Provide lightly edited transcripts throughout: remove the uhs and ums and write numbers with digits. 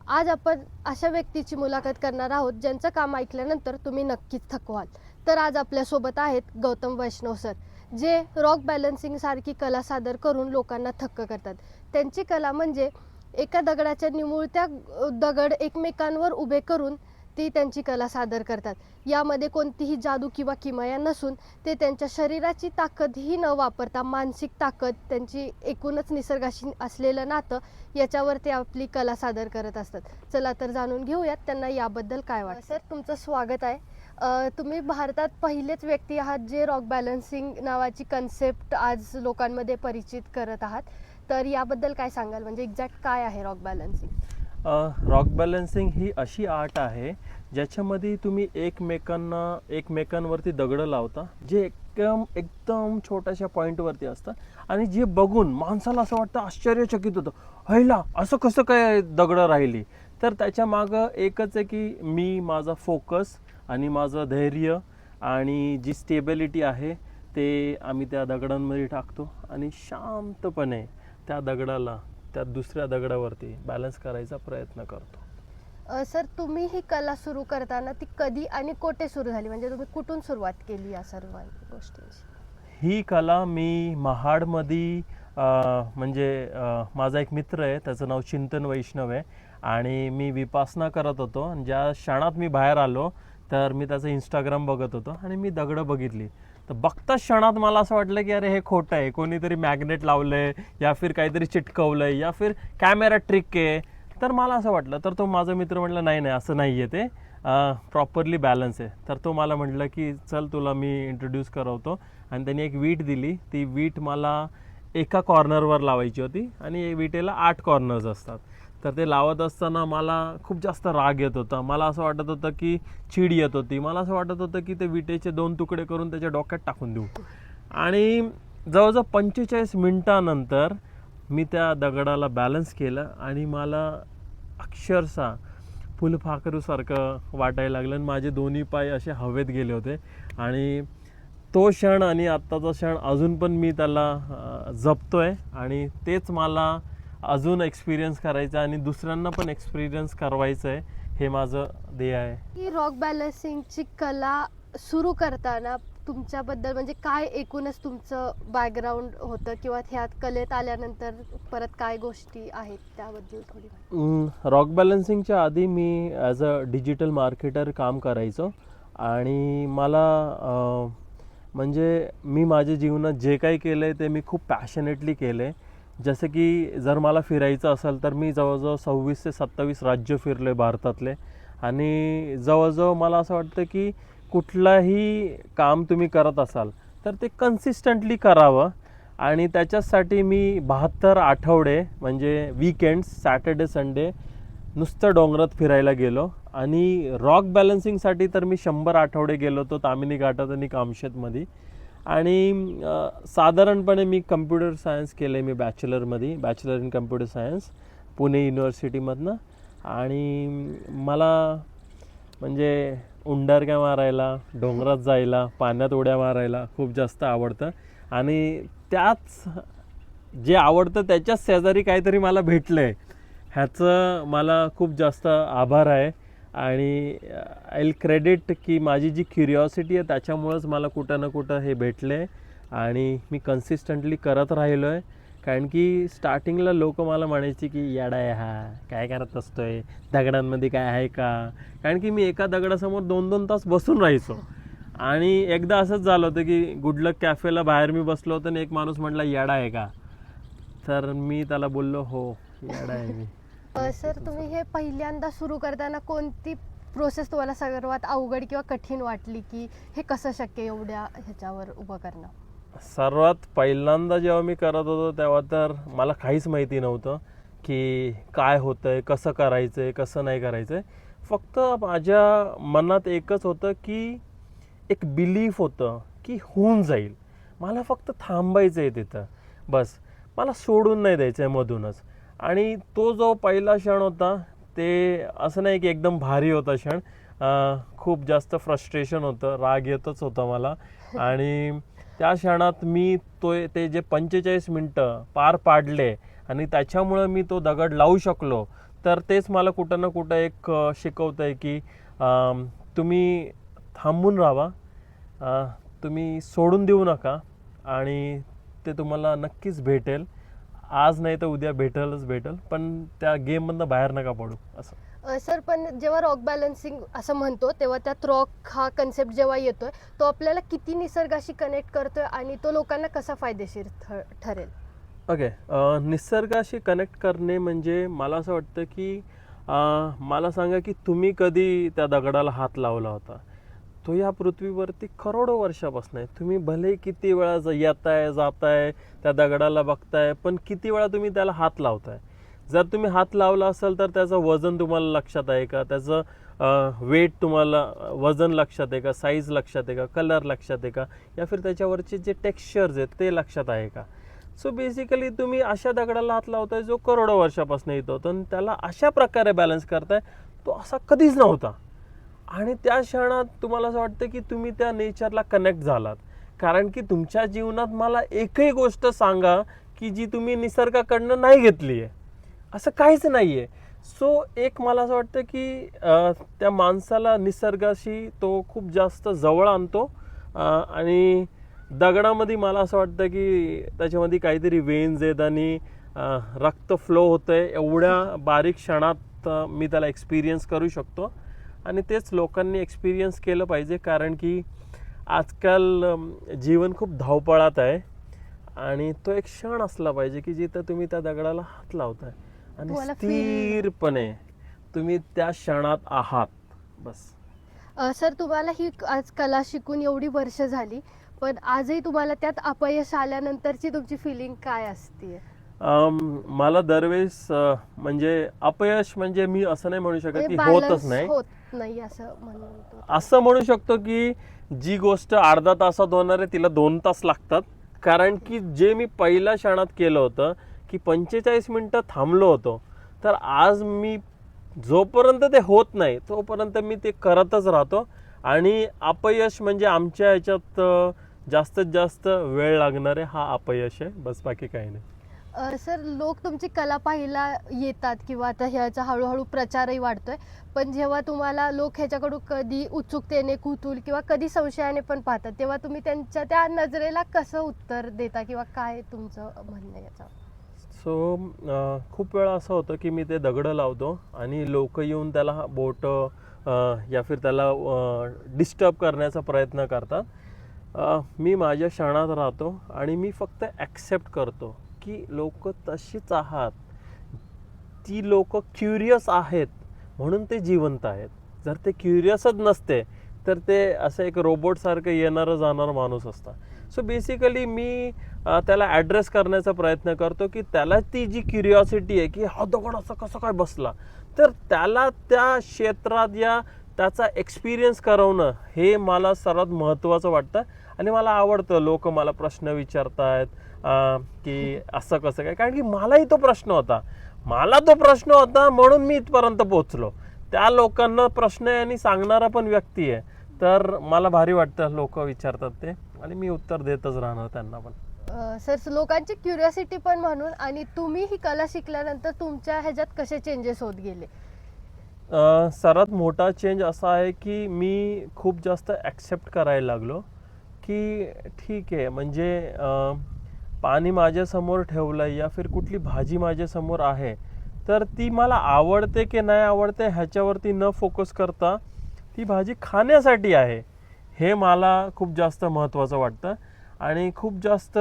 आज आपण अशा व्यक्तीची मुलाखत करणार आहोत ज्यांचं काम ऐकल्यानंतर तुम्ही नक्कीच थकवाल. तर आज आपल्यासोबत आहेत गौतम वैष्णव सर, जे रॉक बॅलन्सिंग सारखी कला सादर करून लोकांना थक्क करतात. त्यांची कला म्हणजे एका दगडाच्या निमुळत्या दगड एकमेकांवर उभे करून ती त्यांची कला सादर करतात. यामध्ये कोणतीही जादू किंवा किमया नसून ते त्यांच्या शरीराची ताकदही न वापरता मानसिक ताकद, त्यांची एकूणच निसर्गाशी असलेलं नातं याच्यावर ते आपली कला सादर करत असतात. चला तर जाणून घेऊयात त्यांना याबद्दल काय वाटतं. सर, तुमचं स्वागत आहे. तुम्ही भारतात पहिलेच व्यक्ती आहात जे रॉक बॅलन्सिंग नावाची कन्सेप्ट आज लोकांमध्ये परिचित करत आहात. तर याबद्दल काय सांगाल, म्हणजे एक्झॅक्ट काय आहे रॉक बॅलन्सिंग? रॉक बॅलन्सिंग ही अशी आर्ट आहे ज्याच्यामध्ये तुम्ही एकमेकांवरती दगडं लावता, जे एकदम छोट्याशा पॉईंटवरती असतं आणि जे बघून माणसाला असं वाटतं, आश्चर्यचकित होतं, हैला असं कसं काय दगडं राहिली. तर त्याच्या मागं एकच आहे की मी माझा फोकस आणि माझं धैर्य आणि जी स्टेबिलिटी आहे ते आम्ही त्या दगडांमध्ये टाकतो आणि शांतपणे त्या दगडाला त्या दुसऱ्या दगडावरती बॅलन्स करायचा प्रयत्न करतो. सर, तुम्ही ही कला सुरू करताना ती कधी आणि कोठे सुरू झाली, म्हणजे तुम्ही कुठून सुरुवात केली या सर्व गोष्टींची? ही कला मी महाडमध्ये म्हणजे माझा एक मित्र आहे, त्याचं नाव चिंतन वैष्णव आहे आणि मी विपासना करत होतो आणि ज्या क्षणात मी बाहेर आलो तर मी त्याचं इंस्टाग्राम बघत होतो आणि मी दगडं बघितली. तर बघताच क्षणात मला असं वाटलं की अरे हे खोटं आहे, कोणीतरी मॅग्नेट लावलंय या फिर काहीतरी चिटकवलंय या फिर कॅमेरा ट्रिक आहे. तर मला असं वाटलं, तर तो माझा मित्र म्हटलं नाही नाही असं नाही आहे, ते प्रॉपरली बॅलन्स आहे. तर तो मला म्हटलं की चल तुला मी इंट्रोड्यूस करवतो आणि त्यांनी एक वीट दिली. ती वीट मला एका कॉर्नरवर लावायची होती आणि विटेला 8 कॉर्नर्स असतात. तर ते लावत असताना मला खूप जास्त राग येत होता, मला असं वाटत होतं की चीड येत होती, मला असं वाटत होतं की ते विटेचे 2 तुकडे करून त्याच्या डोक्यात टाकून देऊ. आणि जवळजवळ 45 मिनिटानंतर मी त्या दगडाला बॅलन्स केलं आणि मला अक्षरशः फुलपाखरूसारखं वाटायला लागलं आणि माझे दोन्ही पाय असे हवेत गेले होते. आणि तो क्षण आणि आत्ताचा क्षण अजून पण मी त्याला जपतोय आणि तेच मला अजून एक्सपिरियन्स करायचं आणि दुसऱ्यांना पण एक्सपिरियन्स करवायचं आहे, हे माझं ध्येय आहे. ही रॉक बॅलन्सिंगची कला सुरू करताना तुमच्याबद्दल म्हणजे काय एकूणच तुमचं बॅकग्राऊंड होतं, किंवा ह्या कलेत आल्यानंतर परत काय गोष्टी आहेत त्याबद्दल थोडी? रॉक बॅलन्सिंगच्या आधी मी ॲज अ डिजिटल मार्केटर काम करायचो आणि मला म्हणजे मी माझ्या जीवनात जे काही केलं आहे ते मी खूप पॅशनेटली केलं आहे. जसं की जर मला फिरायचं असेल तर मी जवळजवळ 26 ते 27 राज्य फिरलो आहे भारतातले. आणि जवळजवळ मला असं वाटतं की कुठलंही काम तुम्ही करत असाल तर ते कन्सिस्टंटली करावं आणि त्याच्यासाठी मी 72 आठवडे म्हणजे वीकेंड्स, सॅटर्डे संडे नुसतं डोंगरात फिरायला गेलो. आणि रॉक बॅलन्सिंगसाठी तर मी 100 आठवडे गेलो होतो तामिनी घाटात आणि कामशेतमध्ये. आणि साधारणपणे मी कम्प्युटर सायन्स केलं आहे, मी bachelor in computer science Pune युनिव्हर्सिटीमधनं. आणि मला म्हणजे उंडारक्या मारायला, डोंगरात जायला, पाण्यात उड्या मारायला खूप जास्त आवडतं. आणि त्याच जे आवडतं त्याच्याच शेजारी काहीतरी मला भेटलं आहे, ह्याचं मला खूप जास्त आभार आहे. आणि आय विल क्रेडिट की माझी जी क्युरिओसिटी आहे त्याच्यामुळंच मला कुठं ना कुठं हे भेटलं आहे आणि मी कन्सिस्टंटली करत राहिलो आहे. कारण की स्टार्टिंगला लोक मला म्हणायची की येडा आहे हा, काय करत असतोय, दगडांमध्ये काय आहे का. कारण की मी एका दगडासमोर 2-2 तास बसून राहायचो. आणि एकदा असंच झालं होतं की गुडलक कॅफेला बाहेर मी बसलो होतो आणि एक माणूस म्हटला येडा आहे का. तर मी त्याला बोललो हो येडा आहे मी. सर, तुम्ही हे पहिल्यांदा सुरू करताना कोणती प्रोसेस तुम्हाला सर्वात अवघड किंवा कठीण वाटली, की हे कसं शक्य एवढ्या ह्याच्यावर उभं करणं? सर्वात पहिल्यांदा जेव्हा मी करत होतो तेव्हा तर मला काहीच माहिती नव्हतं की काय होतं आहे, कसं करायचं आहे, कसं नाही करायचं आहे. फक्त माझ्या मनात एकच होतं की एक बिलीफ होतं की होऊन जाईल, मला फक्त थांबायचं आहे तिथं, बस मला सोडून नाही द्यायचं आहे मधूनच. आणि तो जो पहिला क्षण होता ते असं नाही की एकदम भारी होता क्षण, खूप जास्त फ्रस्ट्रेशन होतं, राग येतच होता मला. आणि त्या क्षणात मी ते जे 45 मिनटं पार पाडले आणि त्याच्यामुळं मी तो दगड लावू शकलो, तर तेच मला कुठं ना कुठं एक शिकवतं आहे की तुम्ही थांबून राहा, तुम्ही सोडून देऊ नका आणि ते तुम्हाला नक्कीच भेटेल. आज नाही तर उद्या भेटेल, पण त्या गेममधनं बाहेर नका पडू असं. सर, पण जेव्हा रॉक बॅलन्सिंग असं म्हणतो तेव्हा त्यात रॉक हा कन्सेप्ट जेव्हा येतोय तो आपल्याला किती निसर्गाशी कनेक्ट करतोय आणि तो लोकांना कसा फायदेशीर ठरेल? ओके, निसर्गाशी कनेक्ट करणे म्हणजे मला असं वाटतं की मला सांगा की तुम्ही कधी त्या दगडाला हात लावला होता? तो या पृथ्वीवरती करोडो वर्षापासून आहे. तुम्ही भले किती वेळा येताय जाताय त्या दगडाला बघताय, पण किती वेळा तुम्ही त्याला हात लावताय? जर तुम्ही हात लावला असेल तर त्याचं वजन तुम्हाला लक्षात आहे का? त्याचं वेट तुम्हाला वजन लक्षात आहे का? साईज लक्षात आहे का? कलर लक्षात आहे का? या फिर त्याच्यावरचे जे टेक्स्चर्स आहेत ते लक्षात आहे का? सो बेसिकली तुम्ही अशा दगडाला हात लावताय जो करोडो वर्षापासून येतो, तर त्याला अशा प्रकारे बॅलन्स करताय, तो असा कधीच नव्हता. आणि त्या क्षणात तुम्हाला असं वाटतं की तुम्ही त्या नेचरला कनेक्ट झालात. कारण की तुमच्या जीवनात मला एकही गोष्ट सांगा की जी तुम्ही निसर्गाकडनं नाही घेतली आहे, असं काहीच नाही आहे. सो एक मला असं वाटतं की त्या माणसाला निसर्गाशी तो खूप जास्त जवळ आणतो. आणि दगडामध्ये मला असं वाटतं की त्याच्यामध्ये काहीतरी वेन्स आहेत आणि रक्त फ्लो होतं आहे, एवढ्या बारीक क्षणात मी त्याला एक्सपिरियन्स करू शकतो. आणि तेच लोकांनी एक्सपिरियन्स केलं पाहिजे, कारण की आजकाल जीवन खूप धावपळात आहे आणि तो एक क्षण असला पाहिजे की जिथं तुम्ही त्या दगडाला हात लावताय आणि तुम्हाला स्थिरपणे तुम्ही त्या क्षणात आहात, बस. सर, तुम्हाला ही आज कला शिकून एवढी वर्ष झाली, पण आजही तुम्हाला त्यात अपयश आल्यानंतरची तुमची फिलिंग काय असते? मला दरवेळेस म्हणजे अपयश म्हणजे मी असं नाही म्हणू शकत की म्हणजे होतच नाही. होत नाही असं म्हणतो. असं म्हणू शकतो की जी गोष्ट अर्धा तासात होणार आहे तिला 2 तास लागतात. कारण की जे मी पहिल्या क्षणात केलं होतं की 45 मिनिटं थांबलो होतो, तर आज मी जोपर्यंत ते होत नाही तोपर्यंत मी ते करतच राहतो. आणि अपयश म्हणजे आमच्या ह्याच्यात जास्तीत जास्त वेळ लागणारे हा अपयश आहे, बस बाकी काही नाही. सर, लोक तुमची कला पाहायला येतात किंवा आता ह्याचा हळूहळू प्रचारही वाढतोय, पण जेव्हा तुम्हाला लोक ह्याच्याकडून कधी उत्सुकतेने, कुतूहल किंवा कधी संशयाने पण पाहतात, तेव्हा तुम्ही त्यांच्या त्या नजरेला कसं उत्तर देता किंवा काय तुमचं म्हणणं याचा? सो खूप वेळा असं होतं की मी ते दगडं लावतो आणि लोक येऊन त्याला या फिर त्याला डिस्टर्ब करण्याचा प्रयत्न करतात. मी माझ्या क्षणात राहतो आणि मी फक्त ॲक्सेप्ट करतो की लोक तशीच आहात. ती लोक क्युरियस आहेत म्हणून ते जिवंत आहेत. जर ते क्युरियसच नसते तर ते असं एक रोबोटसारखं येणारं जाणारं माणूस असता. सो बेसिकली मी त्याला ॲड्रेस करण्याचा प्रयत्न करतो की त्याला ती जी क्युरिओसिटी आहे की हा दगड असा कसा काय बसला, तर त्याला त्या क्षेत्रात या त्याचा एक्सपिरियन्स करवणं हे मला सर्वात महत्त्वाचं वाटतं. आणि मला आवडतं लोक मला प्रश्न विचारतायत की असं कसं काय, कारण की मलाही तो प्रश्न होता. म्हणून मी इथपर्यंत पोहोचलो. त्या लोकांना प्रश्न आहे आणि सांगणारा पण व्यक्ती आहे, तर मला भारी वाटतं लोक विचारतात ते आणि मी उत्तर देतच राहणार त्यांना पण. सर, लोकांची क्युरिओसिटी पण म्हणून, आणि तुम्ही ही कला शिकल्यानंतर तुमच्या ह्याच्यात कसे चेंजेस होत गेले? सर्वात मोठा चेंज असा आहे की मी खूप जास्त ॲक्सेप्ट करायला लागलो की ठीक आहे, म्हणजे पाणी माझ्यासमोर ठेवलं आहे या फिर कुठली भाजी माझ्यासमोर आहे, तर ती मला आवडते की नाही आवडते ह्याच्यावरती न फोकस करता ती भाजी खाण्यासाठी आहे हे मला खूप जास्त महत्त्वाचं वाटतं. आणि खूप जास्त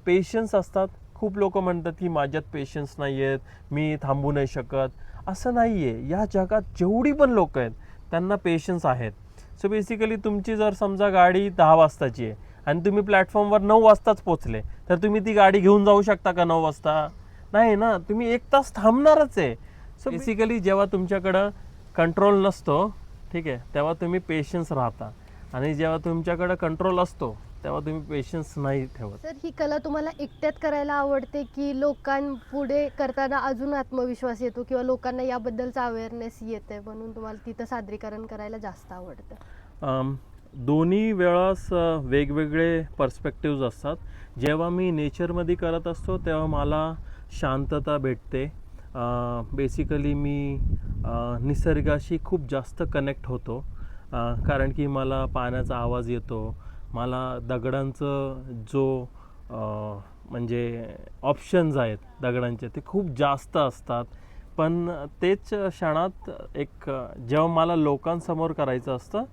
पेशन्स असतात. खूप लोक म्हणतात की माझ्यात पेशन्स नाही आहेत, मी थांबू नाही शकत. असं नाही आहे. या जगात जेवढी पण लोक आहेत त्यांना पेशन्स आहेत. सो बेसिकली तुमची जर समजा गाडी 10 वाजताची आहे आणि तुम्ही प्लॅटफॉर्मवर 9 वाजताच पोचले, तर तुम्ही ती गाडी घेऊन जाऊ शकता का 9 वाजता? नाही ना, तुम्ही 1 तास थांबणारच आहे. सो बेसिकली जेव्हा तुमच्याकडं कंट्रोल नसतो, ठीक आहे, तेव्हा तुम्ही पेशन्स राहता. आणि जेव्हा तुमच्याकडं कंट्रोल असतो तेव्हा तुम्ही पेशन्स नाही ठेवत. सर, ही कला तुम्हाला एकट्यात करायला आवडते की लोकांपुढे करताना अजून आत्मविश्वास येतो किंवा लोकांना याबद्दलचा अवेअरनेस येते म्हणून तुम्हाला तिथं सादरीकरण करायला जास्त आवडतं? दोन्ही वेळास वेगवेगळे पर्स्पेक्टिव्ज असतात. जेव्हा मी नेचरमध्ये करत असतो तेव्हा मला शांतता भेटते, बेसिकली मी निसर्गाशी खूप जास्त कनेक्ट होतो. कारण की मला पाण्याचा आवाज येतो, मला दगडांचं जो म्हणजे ऑप्शन्स आहेत दगडांचे ते खूप जास्त असतात. पण तेच क्षणात जेव्हा मला लोकांसमोर करायचं असतं,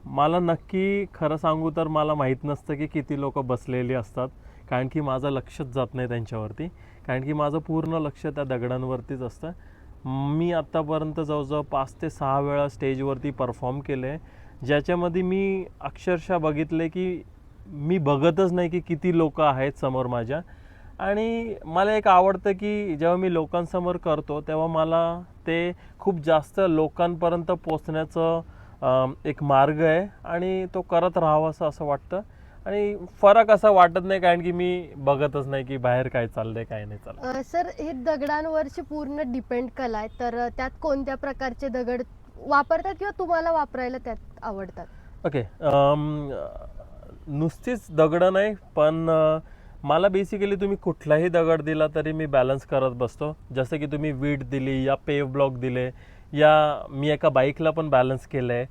मला नक्की खरं सांगू तर मला माहीत नसतं की किती लोक बसलेली असतात, कारण की माझं लक्षच जात नाही त्यांच्यावरती, कारण की माझं पूर्ण लक्ष त्या दगडांवरतीच असतं. मी आत्तापर्यंत जवळजवळ 5 ते 6 वेळा स्टेजवरती परफॉर्म केलं आहे, ज्याच्यामध्ये मी अक्षरशः बघितले की मी बघतच नाही की किती लोक आहेत समोर माझ्या. आणि मला एक आवडतं की जेव्हा मी लोकांसमोर करतो तेव्हा मला ते खूप जास्त लोकांपर्यंत पोचण्याचं एक मार्ग आहे आणि तो करत राहावा असं वाटतं. आणि फरक असा वाटत नाही, कारण की मी बघतच नाही की बाहेर काय चाललंय काय नाही चाललंय. सर, हे दगडांवरची पूर्ण डिपेंड कला आहे, तर त्यात कोणत्या प्रकारचे दगड वापरतात किंवा तुम्हाला वापरायला त्यात आवडतात? ओके. नुसतीच दगडं नाही, पण मला बेसिकली तुम्ही कुठलाही दगड दिला तरी मी बॅलन्स करत बसतो. जसं की तुम्ही वीट दिली या पेव ब्लॉक दिले, या मी एका बाईकला पण बॅलन्स केलं आहे,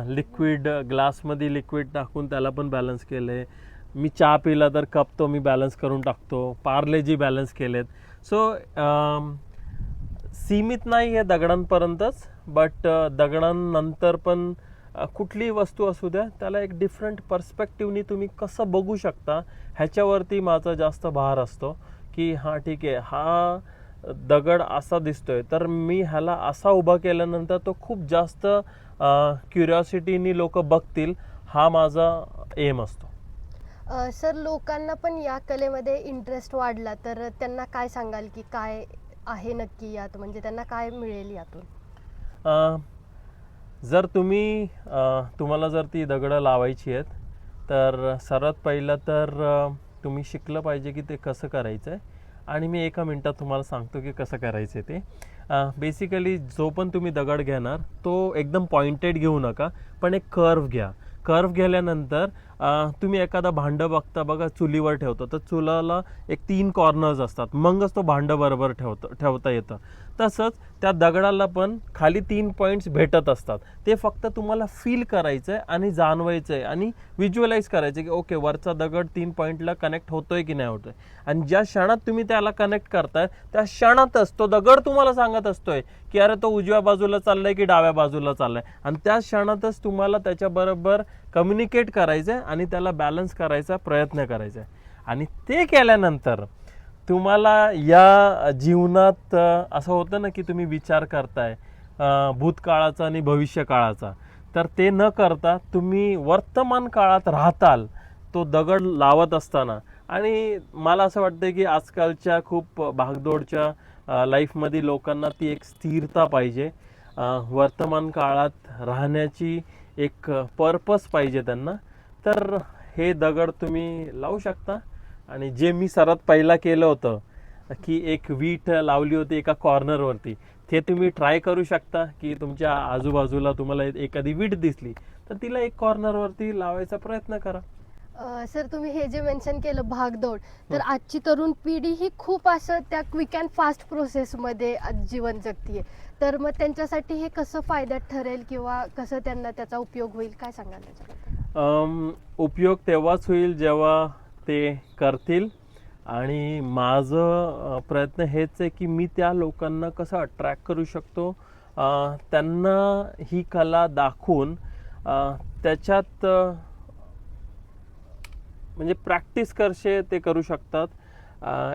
लिक्विड ग्लासमध्ये लिक्विड टाकून त्याला पण बॅलन्स केलं आहे. मी चहा पिला तर कप तो मी बॅलन्स करून टाकतो, पार्लेजी बॅलन्स केलेत. सो सीमित नाही आहे दगडांपर्यंतच, बट दगडांनंतर पण कुठलीही वस्तू असू द्या त्याला एक डिफरंट पर्स्पेक्टिव्हनी तुम्ही कसं बघू शकता ह्याच्यावरती माझा जास्त भार असतो. की हां ठीक आहे, हा दगड असा दिसतोय तर मी ह्याला असा उभा केल्यानंतर तो खूप जास्त क्युरिओसिटीनी लोक बघतील, हा माझा एम असतो. सर, लोकांना पण या कलेमध्ये इंटरेस्ट वाढला तर त्यांना काय सांगाल की काय आहे नक्की यात, म्हणजे त्यांना काय मिळेल यातून? जर तुम्हाला जर ती दगडं लावायची आहेत तर सर्वात पहिलं तर तुम्ही शिकलं पाहिजे की ते कसं करायचं आहे. आणि मी एका मिनटात तुम्हाला सांगतो की कसं करायचं आहे ते. बेसिकली जो पण तुम्ही दगड घेणार तो एकदम पॉइंटेड घेऊ नका, पण एक कर्व घ्या. कर्व गेल्यानंतर तुम्ही एखादा भांडं बघा चुलीवर ठेवतो तर चुलाला एक 3 कॉर्नर्स असतात, मगच तो भांडं बरोबर ठेवता येतं. तसंच त्या दगडाला पण खाली 3 पॉईंट्स भेटत असतात. ते फक्त तुम्हाला फील करायचं आहे आणि जाणवायचं आहे आणि व्हिज्युअलाइज करायचं की ओके, वरचा दगड 3 पॉईंटला कनेक्ट होतोय की नाही होतोय. आणि ज्या क्षणात तुम्ही त्याला कनेक्ट करताय त्या क्षणातच तो दगड तुम्हाला सांगत असतोय की अरे तो उजव्या बाजूला चाललाय की डाव्या बाजूला चाललाय, आणि त्या क्षणातच तुम्हाला त्याच्याबरोबर कम्युनिकेट करायचं आहे आणि त्याला बॅलन्स करायचा प्रयत्न करायचा आहे. आणि ते केल्यानंतर तुम्हाला या जीवनात असं होतं ना की तुम्ही विचार करताय भूतकाळाचा आणि भविष्यकाळाचा, तर ते न करता तुम्ही वर्तमान काळात राहताल तो दगड लावत असताना. आणि मला असं वाटतं की आजकालच्या खूप भागदौडच्या लाईफमध्ये लोकांना ती एक स्थिरता पाहिजे, वर्तमान काळात राहण्याची एक पर्पस पाहिजे त्यांना. तर हे दगड तुम्ही लावू शकता. आणि जे मी सर्वात पहिला केलं होतं की एक वीट लावली होती एका कॉर्नरवरती, ते तुम्ही ट्राय करू शकता की तुमच्या आजूबाजूला तुम्हाला एखादी वीट दिसली तर तिला एक कॉर्नरवरती लावायचा प्रयत्न करा. सर, तुम्ही हे जे मेन्शन केलं भागदौड, तर आजची तरुण पिढी ही खूप असं त्या क्विक अँड फास्ट प्रोसेसमध्ये जीवन जगतीये, तर मग त्यांच्यासाठी हे कसं फायद्यात ठरेल किंवा कसं त्यांना त्याचा उपयोग होईल, काय सांगाल त्याच्याबद्दल? उपयोग तेव्हाच होईल जेव्हा ते करतील. आणि माझं प्रयत्न हेच आहे की मी त्या लोकांना कसं अट्रॅक्ट करू शकतो, त्यांना ही कला दाखवून त्याच्यात म्हणजे प्रॅक्टिस कसे ते करू शकतात.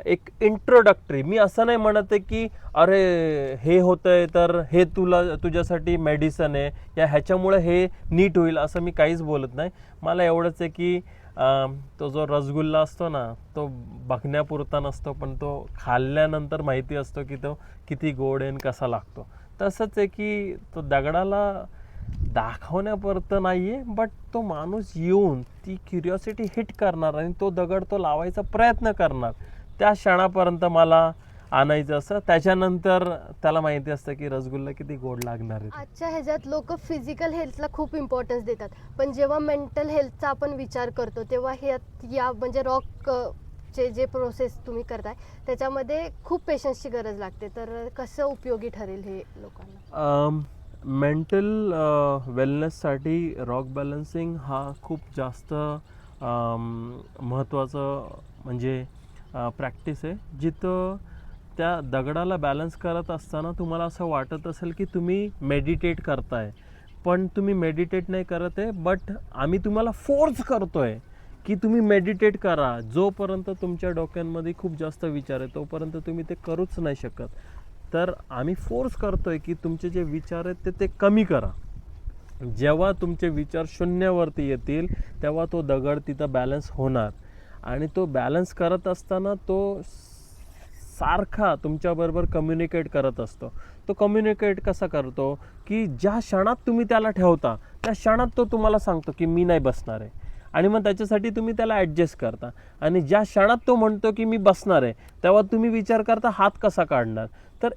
एक इंट्रोडक्टरी, मी असं नाही म्हणत आहे की अरे हे होतंय तर हे तुझ्यासाठी मेडिसन आहे या ह्याच्यामुळे हे नीट होईल, असं मी काहीच बोलत नाही. मला एवढंच आहे की तो जो रसगुल्ला असतो ना तो बघण्यापुरता नसतो, पण तो खाल्ल्यानंतर माहिती असतो की तो किती गोड आहे आणि कसा लागतो. तसंच आहे की तो दगडाला दाखवण्यापुरतं नाही आहे, बट तो माणूस येऊन ती क्युरिओसिटी हिट करणार आणि तो दगड तो लावायचा प्रयत्न करणार, त्या क्षणापर्यंत मला आणायचं असं. त्याच्यानंतर त्याला माहिती असतं की रसगुल्ला किती गोड लागणार आहे. आजच्या ह्याच्यात लोक फिजिकल हेल्थला खूप इम्पॉर्टन्स देतात, पण जेव्हा मेंटल हेल्थचा आपण विचार करतो तेव्हा हे या म्हणजे रॉक रॉकचे जे प्रोसेस तुम्ही करताय त्याच्यामध्ये खूप पेशन्सची गरज लागते, तर कसं उपयोगी ठरेल हे लोकांना? मेंटल वेलनेससाठी रॉक बॅलन्सिंग हा खूप जास्त महत्त्वाचं म्हणजे प्रॅक्टिस आहे, जिथं त्या दगडाला बॅलन्स करत असताना तुम्हाला असं वाटत असेल की तुम्ही मेडिटेट करताय, पण तुम्ही मेडिटेट नाही करत आहे, बट आम्ही तुम्हाला फोर्स करतोय की तुम्ही मेडिटेट करा. जोपर्यंत तुमच्या डोक्यांमध्ये खूप जास्त विचार आहे तोपर्यंत तुम्ही ते करूच नाही शकत. तर आम्ही फोर्स करतोय की तुमचे जे विचार आहेत ते कमी करा. जेव्हा तुमचे विचार शून्यावरती येतील तेव्हा तो दगड तिथं बॅलन्स होणार, आणि तो बॅलन्स करत असताना तो सारखा तुमच्याबरोबर कम्युनिकेट करत असतो. तो कम्युनिकेट कसा करतो की ज्या क्षणात तुम्ही त्याला ठेवता त्या क्षणात तो तुम्हाला सांगतो की मी नाही बसणार आहे, आणि मग त्याच्यासाठी तुम्ही त्याला ॲडजस्ट करता. आणि ज्या क्षणात तो म्हणतो की मी बसणार आहे तेव्हा तुम्ही विचार करता हात कसा काढणार. तर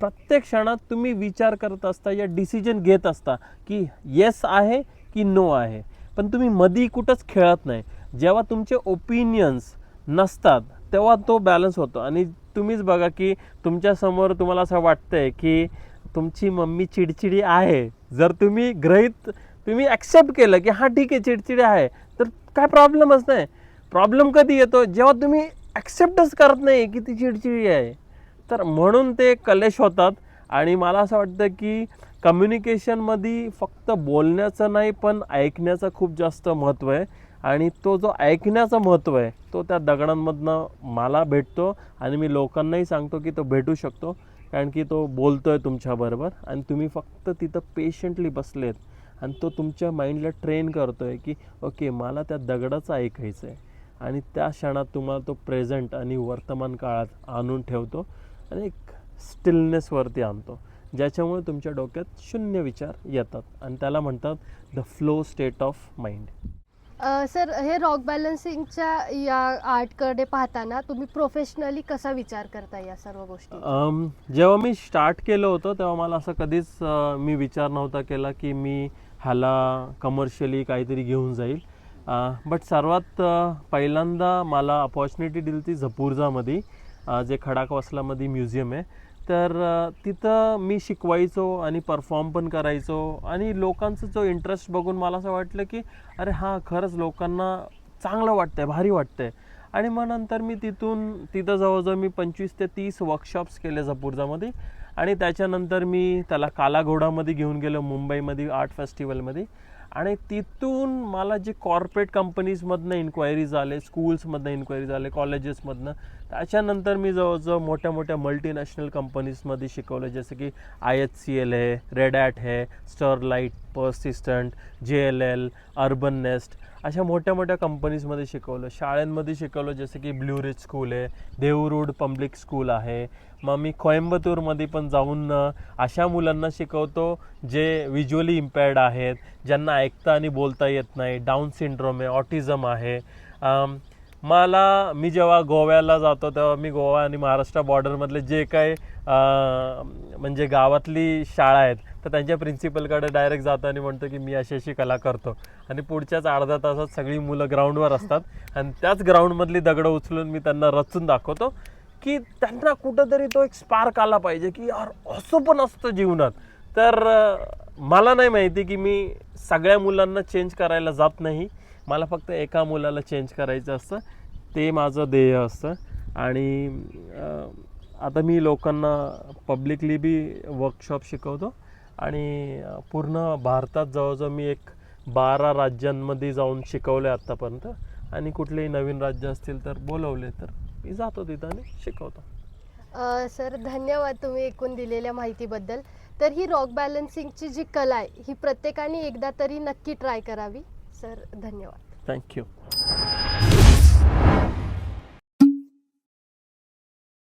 प्रत्येक क्षणात तुम्ही विचार करत असता या डिसिजन घेत असता की येस आहे की नो आहे, पण तुम्ही मधी कुठंच खेळत नाही. जेव्हा तुमचे ओपिनियन्स नसतात तेव्हा तो बॅलन्स होतो. आणि तुम्हीच बघा की तुमच्यासमोर तुम्हाला असं वाटतंय की तुमची मम्मी चिडचिडी आहे, जर तुम्ही ॲक्सेप्ट केलं की हां ठीक आहे चिडचिडी आहे, तर काय प्रॉब्लेमच नाही. प्रॉब्लेम कधी येतो जेव्हा तुम्ही ॲक्सेप्टच करत नाही की ती चिडचिडी आहे. तर म्हणून ते कलेश होतात. आणि मला असं वाटतं की कम्युनिकेशनमध्ये फक्त बोलण्याचं नाही पण ऐकण्याचं खूप जास्त महत्त्व आहे, आणि तो जो ऐकण्याचं महत्त्व आहे तो त्या दगडांमधनं मला भेटतो, आणि मी लोकांनाही सांगतो की तो भेटू शकतो, कारण की तो बोलतो आहे तुमच्याबरोबर आणि तुम्ही फक्त तिथं पेशंटली बसलेत, आणि तो तुमच्या माइंडला ट्रेन करतो आहे की ओके मला त्या दगडाचं ऐकायचं आहे. आणि त्या क्षणात तुम्हाला तो प्रेझेंट आणि वर्तमान काळात आणून ठेवतो आणि एक स्टिलनेसवरती आणतो, ज्याच्यामुळे तुमच्या डोक्यात शून्य विचार येतात, आणि त्याला म्हणतात the flow state of mind. Sir, हे रॉक बॅलन्सिंगच्या या आर्टकडे पाहताना तुम्ही प्रोफेशनली कसा विचार करता या सर्व गोष्टी? जेव्हा मी स्टार्ट केलं होतं तेव्हा मला असं कधीच मी विचार नव्हता केला की मी ह्याला कमर्शियली काहीतरी घेऊन जाईल. बट सर्वात पहिल्यांदा मला अपॉर्च्युनिटी दिली ती झपूर्झामध्ये, जे खडाकवासलामध्ये म्युझियम आहे. तर तिथं मी शिकवायचो आणि परफॉर्म पण करायचो, आणि लोकांचा जो इंटरेस्ट बघून मला असं वाटलं की अरे हां खरंच लोकांना चांगलं वाटतंय, भारी वाटतंय. आणि मग नंतर मी तिथं जवळजवळ मी 25 ते 30 वर्कशॉप्स केले झपूर्झामध्ये. आणि त्याच्यानंतर मी त्याला कालाघोडामध्ये घेऊन गेलो, मुंबईमध्ये आर्ट फेस्टिवलमध्ये. आणि तिथून मला जे कॉर्पोरेट कंपनीजमधनं इन्क्वायरीज आले, स्कूल्समधनं इन्क्वायरीज आले, कॉलेजेसमधनं. त्याच्यानंतर मी जवळजवळ मोठ्या मोठ्या मल्टीनॅशनल कंपनीजमध्ये शिकवलं, जसं की IHCL आहे, रेड ॲट आहे, Sterlite, persistent, JLL, urban nest, अशा मोठ्या मोठ्या कंपनीजमध्ये शिकवलं. शाळांमध्ये शिकवलं, जसं की ब्ल्यू रिच स्कूल आहे, देवरूड पब्लिक स्कूल आहे. मग मी कोइंबतूरमध्ये पण जाऊन अशा मुलांना शिकवतो जे व्हिज्युअली इम्पेअर्ड आहेत, ज्यांना ऐकता आणि बोलता येत नाही, डाऊन सिंड्रोम आहे, ऑटिझम आहे. मी जेव्हा गोव्याला जातो तेव्हा मी गोवा आणि महाराष्ट्र बॉर्डरमधले जे काही म्हणजे गावातली शाळा आहेत तर त्यांच्या प्रिन्सिपलकडे डायरेक्ट जातो आणि म्हणतो की मी अशी अशी कला करतो. आणि पुढच्याच अर्ध्या तासात सगळी मुलं ग्राउंडवर असतात, आणि त्याच ग्राउंडमधली दगडं उचलून मी त्यांना रचून दाखवतो की त्यांना कुठंतरी तो एक स्पार्क आला पाहिजे की यार असं पण असतं जीवनात. तर मला नाही माहिती की मी सगळ्या मुलांना चेंज करायला जात नाही, मला फक्त एका मुलाला चेंज करायचं असतं, ते माझं ध्येय असतं. आणि आता मी लोकांना पब्लिकली बी वर्कशॉप शिकवतो, आणि पूर्ण भारतात जवळजवळ मी 12 राज्यांमध्ये जाऊन शिकवले आत्तापर्यंत. आणि कुठलेही नवीन राज्य असतील तर बोलवले तर मी जातो तिथं आणि शिकवतो. सर, धन्यवाद तुम्ही एकूण दिलेल्या माहितीबद्दल. तर ही रॉक बॅलन्सिंगची जी कला आहे ही प्रत्येकाने एकदा तरी नक्की ट्राय करावी. सर, धन्यवाद. थँक्यू.